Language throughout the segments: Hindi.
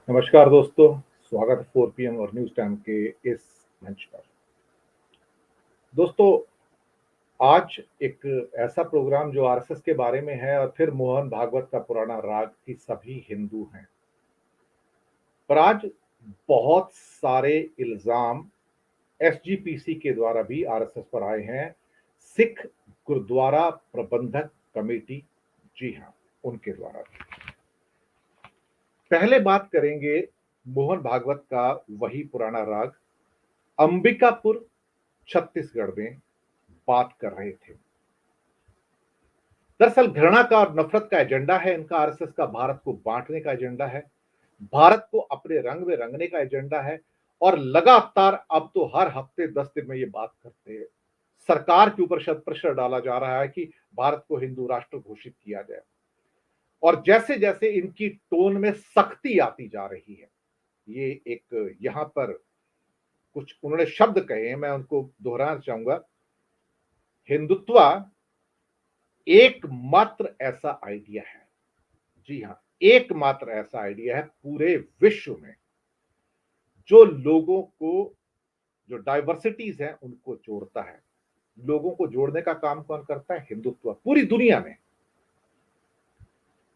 नमस्कार दोस्तों, स्वागत है 4 पीएम और न्यूज़ टाइम के इस मंच पर। दोस्तों, आज एक ऐसा प्रोग्राम जो आरएसएस के बारे में है और फिर मोहन भागवत का पुराना राग कि सभी हिंदू हैं। पर आज बहुत सारे इल्ज़ाम एसजीपीसी के द्वारा भी आरएसएस पर आए हैं। सिख गुरुद्वारा प्रबंधक कमेटी, जी हाँ, उनके द्वारा। पहले बात करेंगे मोहन भागवत का वही पुराना राग अंबिकापुर छत्तीसगढ़ में बात कर रहे थे। दरअसल घृणा का और नफरत का एजेंडा है इनका। आरएसएस का भारत को बांटने का एजेंडा है, भारत को अपने रंग में रंगने का एजेंडा है और लगातार अब तो हर हफ्ते 10 दिन में ये बात करते हैं। सरकार के ऊपर शत प्रेशर डाला जा रहा है कि भारत को हिंदू राष्ट्र घोषित किया जाए और जैसे जैसे इनकी टोन में सख्ती आती जा रही है, ये एक यहां पर कुछ उन्होंने शब्द कहे हैं, मैं उनको दोहराना चाहूंगा। हिंदुत्व एकमात्र ऐसा आइडिया है, जी हां, एकमात्र ऐसा आइडिया है पूरे विश्व में जो लोगों को, जो डाइवर्सिटीज हैं उनको जोड़ता है। लोगों को जोड़ने का काम कौन करता है? हिंदुत्व, पूरी दुनिया में।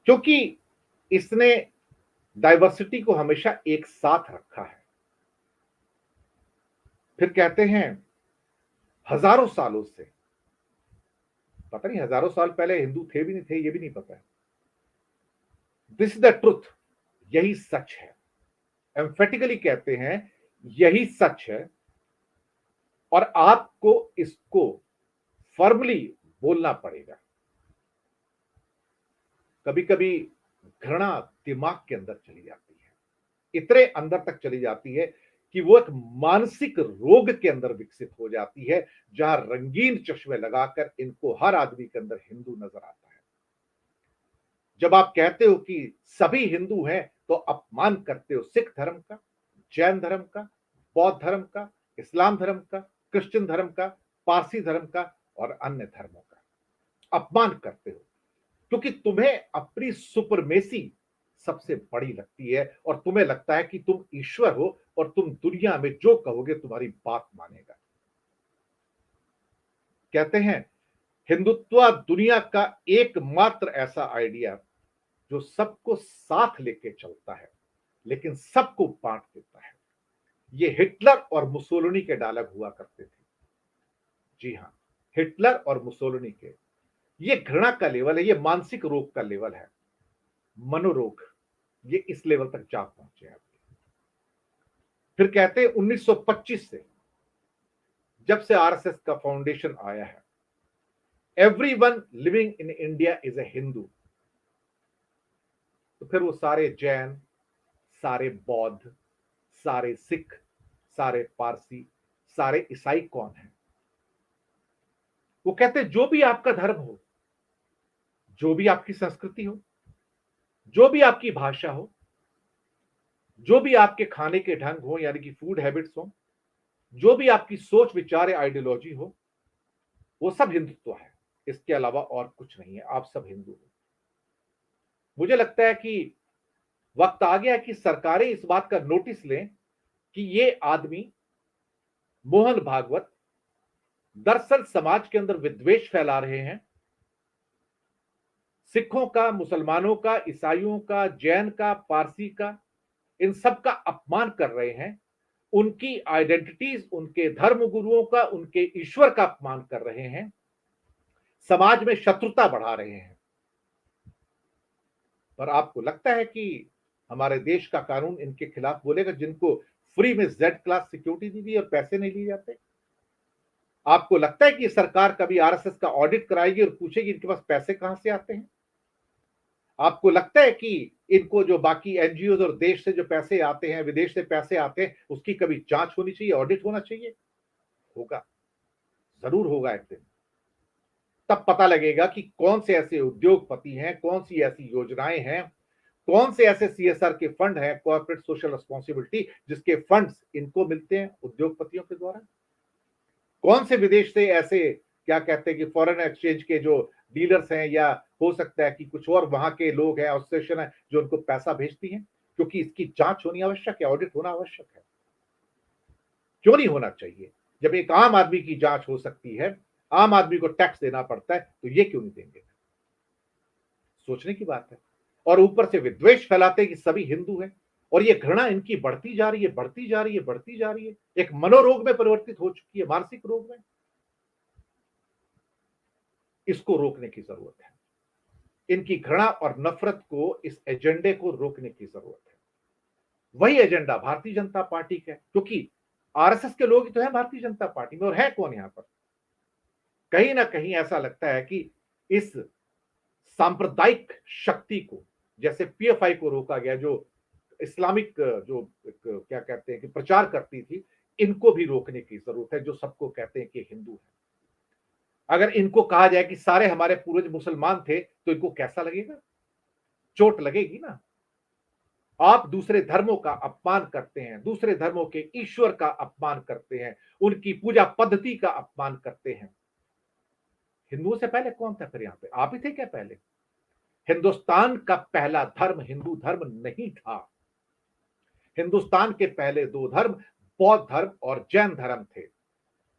क्योंकि इसने डाइवर्सिटी को हमेशा एक साथ रखा है। फिर कहते हैं हजारों सालों से, पता नहीं हजारों साल पहले हिंदू थे भी नहीं थे, ये भी नहीं पता है। दिस इज द ट्रुथ, यही सच है। एम्फेटिकली कहते हैं यही सच है और आपको इसको फर्मली बोलना पड़ेगा। कभी कभी घृणा दिमाग के अंदर चली जाती है, इतने अंदर तक चली जाती है कि वो एक मानसिक रोग के अंदर विकसित हो जाती है, जहां रंगीन चश्मे लगाकर इनको हर आदमी के अंदर हिंदू नजर आता है। जब आप कहते हो कि सभी हिंदू हैं तो अपमान करते हो सिख धर्म का, जैन धर्म का, बौद्ध धर्म का, इस्लाम धर्म का, क्रिश्चियन धर्म का, पारसी धर्म का और अन्य धर्मों का अपमान करते हो, क्योंकि तुम्हें अपनी सुपरमेसी सबसे बड़ी लगती है और तुम्हें लगता है कि तुम ईश्वर हो और तुम दुनिया में जो कहोगे तुम्हारी बात मानेगा। कहते हैं हिंदुत्व दुनिया का एकमात्र ऐसा आइडिया जो सबको साथ लेके चलता है लेकिन सबको बांट देता है। ये हिटलर और मुसोलिनी के डायलॉग हुआ करते थे। जी हां, हिटलर और मुसोलिनी के। ये घृणा का लेवल है, ये मानसिक रोग का लेवल है, मनोरोग, ये इस लेवल तक जा पहुंचे हैं। फिर कहते हैं 1925 से जब से आरएसएस का फाउंडेशन आया है, everyone living in India is a Hindu. तो फिर वो सारे जैन, सारे बौद्ध, सारे सिख, सारे पारसी, सारे ईसाई कौन है? वो कहते हैं जो भी आपका धर्म हो, जो भी आपकी संस्कृति हो, जो भी आपकी भाषा हो, जो भी आपके खाने के ढंग हो यानी कि फूड हैबिट्स हो, जो भी आपकी सोच विचार आइडियोलॉजी हो, वो सब हिंदुत्व है। इसके अलावा और कुछ नहीं है, आप सब हिंदू हो। मुझे लगता है कि वक्त आ गया कि सरकारें इस बात का नोटिस लें कि ये आदमी मोहन भागवत दरअसल समाज के अंदर विद्वेष फैला रहे हैं। सिखों का, मुसलमानों का, ईसाइयों का, जैन का, पारसी का, इन सब का अपमान कर रहे हैं। उनकी आइडेंटिटीज, उनके धर्म गुरुओं का, उनके ईश्वर का अपमान कर रहे हैं, समाज में शत्रुता बढ़ा रहे हैं। पर आपको लगता है कि हमारे देश का कानून इनके खिलाफ बोलेगा, जिनको फ्री में जेड क्लास सिक्योरिटी दी गई और पैसे नहीं लिए जाते? आपको लगता है कि सरकार कभी आरएसएस का ऑडिट कराएगी और पूछेगी इनके पास पैसे कहां से आते हैं? आपको लगता है कि इनको जो बाकी एनजीओ और देश से जो पैसे आते हैं, विदेश से पैसे आते हैं, उसकी कभी जांच होनी चाहिए, ऑडिट होना चाहिए? होगा, जरूर होगा एक दिन। तब पता लगेगा कि कौन से ऐसे उद्योगपति हैं, कौन सी ऐसी योजनाएं हैं, कौन से ऐसे सीएसआर के फंड हैं, कॉर्पोरेट सोशल रिस्पॉन्सिबिलिटी, जिसके फंड्स इनको मिलते हैं उद्योगपतियों के द्वारा। कौन से विदेश से ऐसे, क्या कहते हैं कि फॉरेन एक्सचेंज के जो डीलर्स हैं, या हो सकता है कि कुछ और वहां के लोग हैं, एसोसिएशन है जो उनको पैसा भेजती हैं। क्योंकि इसकी जांच होनी आवश्यक है, ऑडिट होना आवश्यक है। क्यों नहीं होना चाहिए? जब एक आम आदमी की जांच हो सकती है, आम आदमी को टैक्स देना पड़ता है, तो ये क्यों नहीं देंगे? सोचने की बात है। और ऊपर से विद्वेष फैलाते हैं कि सभी हिंदू हैं, और ये घृणा इनकी बढ़ती जा रही है, बढ़ती जा रही है, बढ़ती जा रही है। एक मनोरोग में परिवर्तित हो चुकी है, मानसिक रोग में। इसको रोकने की जरूरत है। इनकी घृणा और नफरत को, इस एजेंडे को रोकने की जरूरत है। वही एजेंडा भारतीय जनता पार्टी का है, क्योंकि आरएसएस के लोग ही तो है भारतीय जनता पार्टी में, और है कौन यहां पर? कहीं ना कहीं ऐसा लगता है कि इस सांप्रदायिक शक्ति को, जैसे पीएफआई को रोका गया, जो इस्लामिक जो क्या कहते हैं कि प्रचार करती थी, इनको भी रोकने की जरूरत है, जो सबको कहते हैं कि हिंदू है। अगर इनको कहा जाए कि सारे हमारे पूर्वज मुसलमान थे, तो इनको कैसा लगेगा? चोट लगेगी ना। आप दूसरे धर्मों का अपमान करते हैं, दूसरे धर्मों के ईश्वर का अपमान करते हैं, उनकी पूजा पद्धति का अपमान करते हैं। हिंदुओं से पहले कौन था फिर? यहां पे आप ही थे क्या पहले? हिंदुस्तान का पहला धर्म हिंदू धर्म नहीं था। हिंदुस्तान के पहले दो धर्म बौद्ध धर्म और जैन धर्म थे।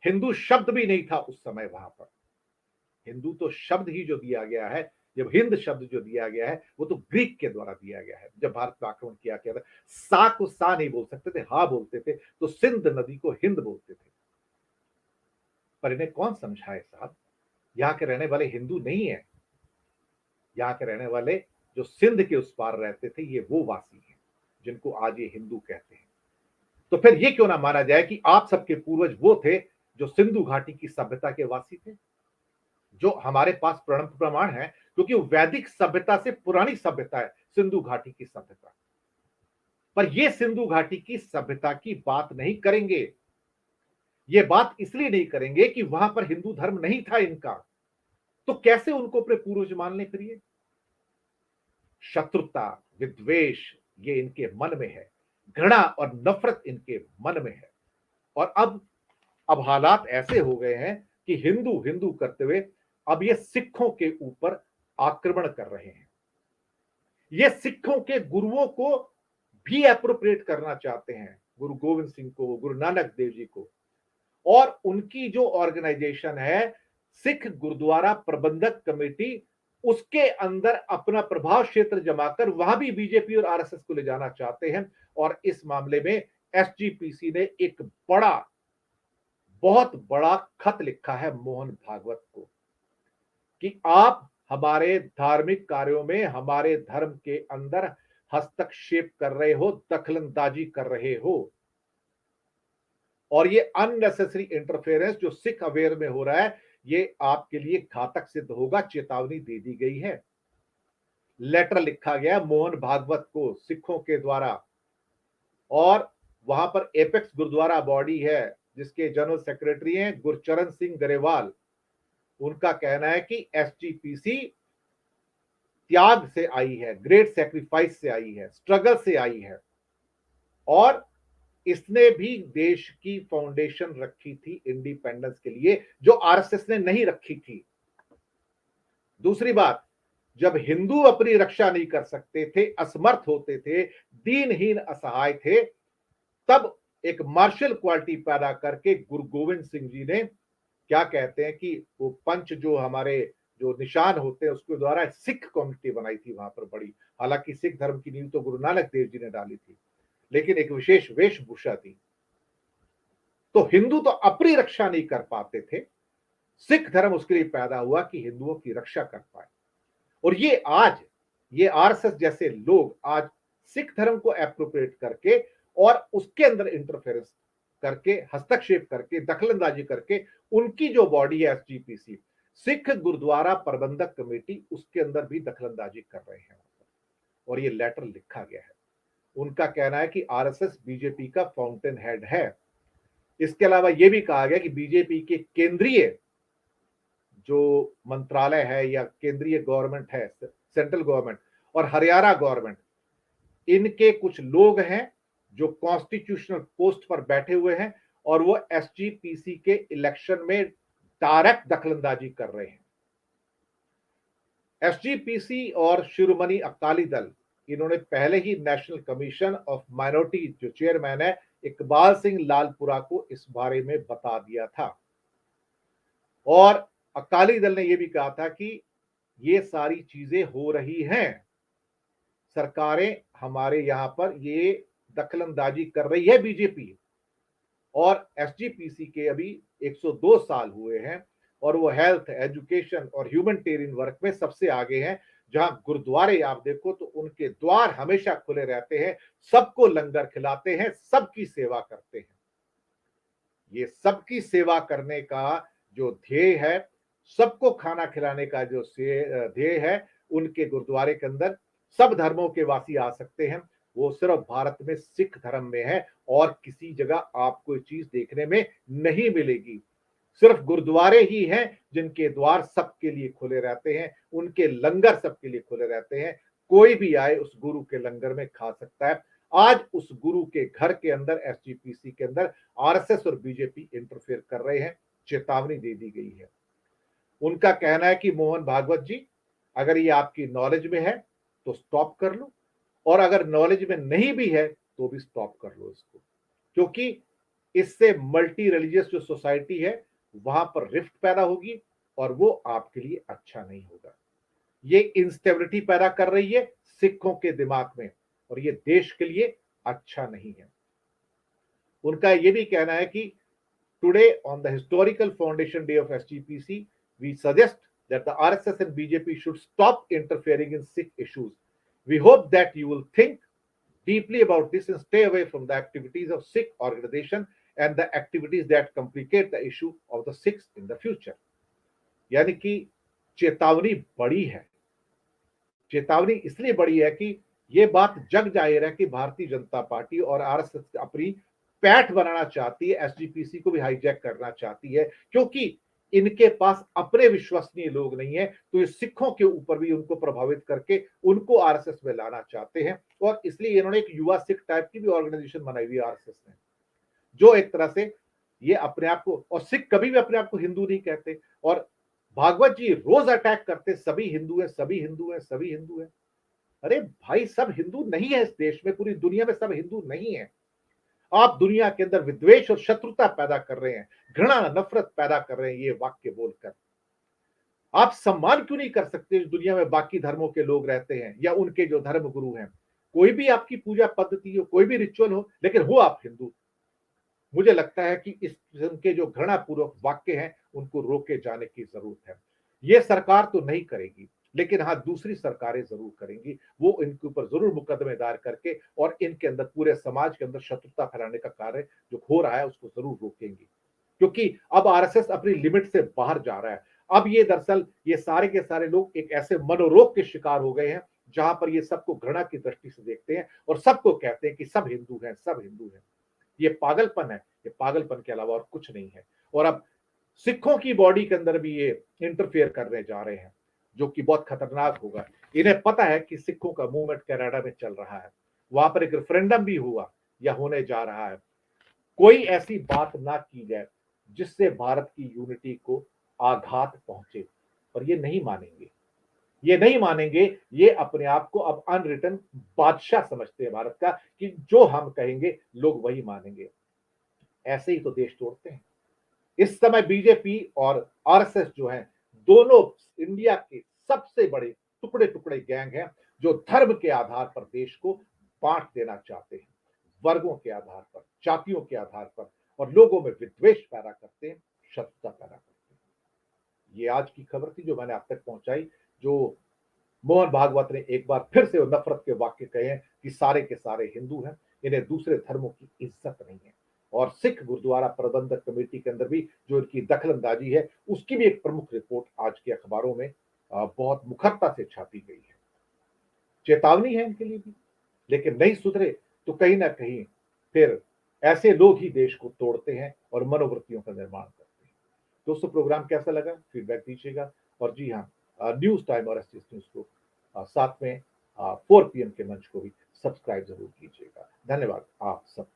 हिंदू शब्द भी नहीं था उस समय वहां पर। हिंदू तो शब्द ही जो दिया गया है, जब हिंद शब्द जो दिया गया है, वो तो ग्रीक के द्वारा दिया गया है। जब भारत पर आक्रमण किया गया था, सा को सा नहीं बोल सकते थे, हा बोलते थे, तो सिंध नदी को हिंद बोलते थे। पर इन्हें कौन समझाए साहब? यहाँ के रहने वाले हिंदू नहीं है। यहाँ के रहने वाले जो सिंध के उस पार रहते थे, ये वो वासी हैं जिनको आज ये हिंदू कहते हैं। तो फिर ये क्यों ना माना जाए कि आप सबके पूर्वज वो थे जो सिंधु घाटी की सभ्यता के वासी थे? जो हमारे पास प्रमाण है, क्योंकि वो वैदिक सभ्यता से पुरानी सभ्यता है सिंधु घाटी की सभ्यता। पर ये सिंधु घाटी की सभ्यता की बात नहीं करेंगे। ये बात इसलिए नहीं करेंगे कि वहां पर हिंदू धर्म नहीं था इनका। तो कैसे उनको अपने पूर्वज मान ले? फिर ये शत्रुता, विद्वेष, ये इनके मन में है। घृणा और नफरत इनके मन में है। और अब हालात ऐसे हो गए हैं कि हिंदू हिंदू करते हुए अब ये सिखों के ऊपर आक्रमण कर रहे हैं। ये सिखों के गुरुओं को भी एप्रोप्रिएट करना चाहते हैं, गुरु गोविंद सिंह को, गुरु नानक देव जी को। और उनकी जो ऑर्गेनाइजेशन है, सिख गुरुद्वारा प्रबंधक कमेटी, उसके अंदर अपना प्रभाव क्षेत्र जमाकर वहां भी बीजेपी और आरएसएस को ले जाना चाहते हैं। और इस मामले में एसजीपीसी ने एक बहुत बड़ा खत लिखा है मोहन भागवत को कि आप हमारे धार्मिक कार्यों में, हमारे धर्म के अंदर हस्तक्षेप कर रहे हो, दखलंदाजी कर रहे हो। और ये अननेसेसरी इंटरफेरेंस जो सिख अवेयर में हो रहा है, ये आपके लिए घातक सिद्ध होगा, चेतावनी दे दी गई है। लेटर लिखा गया मोहन भागवत को सिखों के द्वारा। और वहां पर एपेक्स गुरुद्वारा बॉडी है, जिसके जनरल सेक्रेटरी हैं गुरचरण सिंह गरेवाल। उनका कहना है कि एसजीपीसी त्याग से आई है, ग्रेट सैक्रिफाइस से आई है, स्ट्रगल से आई है। और इसने भी देश की फाउंडेशन रखी थी इंडिपेंडेंस के लिए, जो आरएसएस ने नहीं रखी थी। दूसरी बात, जब हिंदू अपनी रक्षा नहीं कर सकते थे, असमर्थ होते थे, दीनहीन असहाय थे, तब एक मार्शल क्वालिटी पैदा करके गुरु गोविंद सिंह जी ने, क्या कहते हैं कि वो पंच जो हमारे जो निशान होते हैं, उसके द्वारा सिख कम्युनिटी बनाई थी वहां पर बड़ी। हालांकि सिख धर्म की नींव तो गुरु नानक देव जी ने डाली थी, लेकिन एक विशेष वेशभूषा थी। तो हिंदू तो अपनी रक्षा नहीं कर पाते थे, सिख धर्म उसके लिए पैदा हुआ कि हिंदुओं की रक्षा कर पाए। और ये आरएसएस जैसे लोग आज सिख धर्म को एप्रोप्रिएट करके और उसके अंदर इंटरफेरेंस करके, हस्तक्षेप करके, दखलंदाजी करके, उनकी जो बॉडी है एसजीपीसी, सिख गुरुद्वारा प्रबंधक कमेटी, उसके अंदर भी दखलंदाजी कर रहे हैं। और ये लेटर लिखा गया है। उनका कहना है कि आरएसएस बीजेपी का फाउंटेन हेड है। इसके अलावा यह भी कहा गया कि बीजेपी के केंद्रीय जो मंत्रालय है या केंद्रीय गवर्नमेंट है, सेंट्रल गवर्नमेंट और हरियाणा गवर्नमेंट, इनके कुछ लोग हैं जो कॉन्स्टिट्यूशनल पोस्ट पर बैठे हुए हैं और वो एसजीपीसी के इलेक्शन में डायरेक्ट दखलंदाजी कर रहे हैं। एसजीपीसी और शिरोमणि अकाली दल इन्होंने पहले ही नेशनल कमीशन ऑफ माइनॉरिटी जो चेयरमैन है इकबाल सिंह लालपुरा को इस बारे में बता दिया था। और अकाली दल ने यह भी कहा था कि ये सारी चीजें हो रही हैं, सरकारें हमारे यहां पर ये दखलंदाजी कर रही है बीजेपी। और एसजीपीसी के अभी 102 साल हुए हैं और वो हेल्थ, एजुकेशन और ह्यूमैनिटेरियन वर्क में सबसे आगे हैं। जहां गुरुद्वारे आप देखो तो उनके द्वार हमेशा खुले रहते हैं, सबको लंगर खिलाते हैं, सबकी सेवा करते हैं। ये सबकी सेवा करने का जो ध्येय है, सबको खाना खिलाने का जो ध्येय है, उनके गुरुद्वारे के अंदर सब धर्मों के वासी आ सकते हैं। वो सिर्फ भारत में सिख धर्म में है और किसी जगह आपको ये चीज देखने में नहीं मिलेगी। सिर्फ गुरुद्वारे ही हैं जिनके द्वार सबके लिए खुले रहते हैं, उनके लंगर सबके लिए खुले रहते हैं। कोई भी आए उस गुरु के लंगर में खा सकता है। आज उस गुरु के घर के अंदर एसजीपीसी के अंदर आरएसएस और बीजेपी इंटरफेयर कर रहे हैं, चेतावनी दे दी गई है। उनका कहना है कि मोहन भागवत जी, अगर ये आपकी नॉलेज में है तो स्टॉप कर लो, और अगर नॉलेज में नहीं भी है तो भी स्टॉप कर लो इसको, क्योंकि इससे मल्टी रिलीजियस जो सोसाइटी है वहां पर रिफ्ट पैदा होगी और वो आपके लिए अच्छा नहीं होगा। ये इंस्टेबिलिटी पैदा कर रही है सिखों के दिमाग में और ये देश के लिए अच्छा नहीं है। उनका ये भी कहना है कि today on the historical foundation day of SGPC we suggest that the RSS and BJP should stop interfering in Sikh issues. We hope that you will think deeply about this and stay away from the activities of Sikh organization and the activities that complicate the issue of the Sikhs in the future. यानी कि चेतावनी बड़ी है। चेतावनी इसलिए बड़ी है कि ये बात जग जाहिर है कि भारतीय जनता पार्टी और आरएसएस अपनी पैठ बनाना चाहती है, एसजीपीसी को भी हाईजैक करना चाहती है, क्योंकि इनके पास अपने विश्वसनीय लोग नहीं है, तो ये सिखों के ऊपर भी उनको प्रभावित करके उनको आरएसएस में लाना चाहते हैं। और इसलिए इन्होंने एक युवा सिख टाइप की भी ऑर्गेनाइजेशन बनाई हुई है आरएसएस ने, जो एक तरह से ये अपने आप को, और सिख कभी भी अपने आप को हिंदू नहीं कहते, और भागवत जी रोज अटैक करते सभी हिंदू है, सभी हिंदू है, सभी हिंदू है। अरे भाई, सब हिंदू नहीं है इस देश में, पूरी दुनिया में सब हिंदू नहीं है। आप दुनिया के अंदर विद्वेष और शत्रुता पैदा कर रहे हैं, घृणा नफरत पैदा कर रहे हैं ये वाक्य बोलकर। आप सम्मान क्यों नहीं कर सकते इस दुनिया में बाकी धर्मों के लोग रहते हैं या उनके जो धर्म गुरु हैं, कोई भी आपकी पूजा पद्धति हो, कोई भी रिचुअल हो, लेकिन हो आप हिंदू। मुझे लगता है कि इस किस्म के जो घृणापूर्वक वाक्य हैं उनको रोके जाने की जरूरत है। ये सरकार तो नहीं करेगी, लेकिन हाँ दूसरी सरकारें जरूर करेंगी। वो इनके ऊपर जरूर मुकदमे दायर करके और इनके अंदर पूरे समाज के अंदर शत्रुता फैलाने का कार्य जो हो रहा है उसको जरूर रोकेंगी, क्योंकि अब आरएसएस अपनी लिमिट से बाहर जा रहा है। अब ये दरअसल ये सारे के सारे लोग एक ऐसे मनोरोग के शिकार हो गए हैं जहां पर ये सबको घृणा की दृष्टि से देखते हैं और सबको कहते हैं कि सब हिंदू हैं, सब हिंदू हैं। ये पागलपन है, ये पागलपन के अलावा और कुछ नहीं है। और अब सिखों की बॉडी के अंदर भी ये इंटरफेयर करने जा रहे हैं, जो कि बहुत खतरनाक होगा। इन्हें पता है कि सिखों का मूवमेंट कनाडा में चल रहा है, वहां पर एक रेफरेंडम भी हुआ या होने जा रहा है। कोई ऐसी बात ना की जाए जिससे भारत की यूनिटी को आघात पहुंचे, और ये नहीं मानेंगे, ये नहीं मानेंगे। ये अपने आप को अब अनरिटन बादशाह समझते हैं भारत का, कि जो हम कहेंगे लोग वही मानेंगे। ऐसे ही तो देश तोड़ते हैं। इस समय बीजेपी और आरएसएस जो है, दोनों इंडिया के सबसे बड़े टुकड़े टुकड़े गैंग हैं, जो धर्म के आधार पर देश को बांट देना चाहते हैं, वर्गों के आधार पर, जातियों के आधार पर, और लोगों में विद्वेष पैदा करते हैं, शत्रुता पैदा करते हैं। ये आज की खबर थी जो मैंने आप तक पहुंचाई। जो मोहन भागवत ने एक बार फिर से नफरत के वाक्य कहे हैं कि सारे के सारे हिंदू हैं, इन्हें दूसरे धर्मों की इज्जत नहीं है। और सिख गुरुद्वारा प्रबंधक कमेटी के अंदर भी जो इनकी दखलंदाजी है, उसकी भी एक प्रमुख रिपोर्ट आज के अखबारों में बहुत मुखरता से छापी गई है। चेतावनी है इनके लिए भी, लेकिन नहीं सुधरे तो कहीं ना कहीं फिर ऐसे लोग ही देश को तोड़ते हैं और मनोवृत्तियों का निर्माण करते हैं। दोस्तों, प्रोग्राम कैसा लगा फीडबैक दीजिएगा। और जी हाँ, न्यूज टाइम और एसटीएस न्यूज को साथ में 4 PM के मंच को भी सब्सक्राइब जरूर कीजिएगा। धन्यवाद आप सब।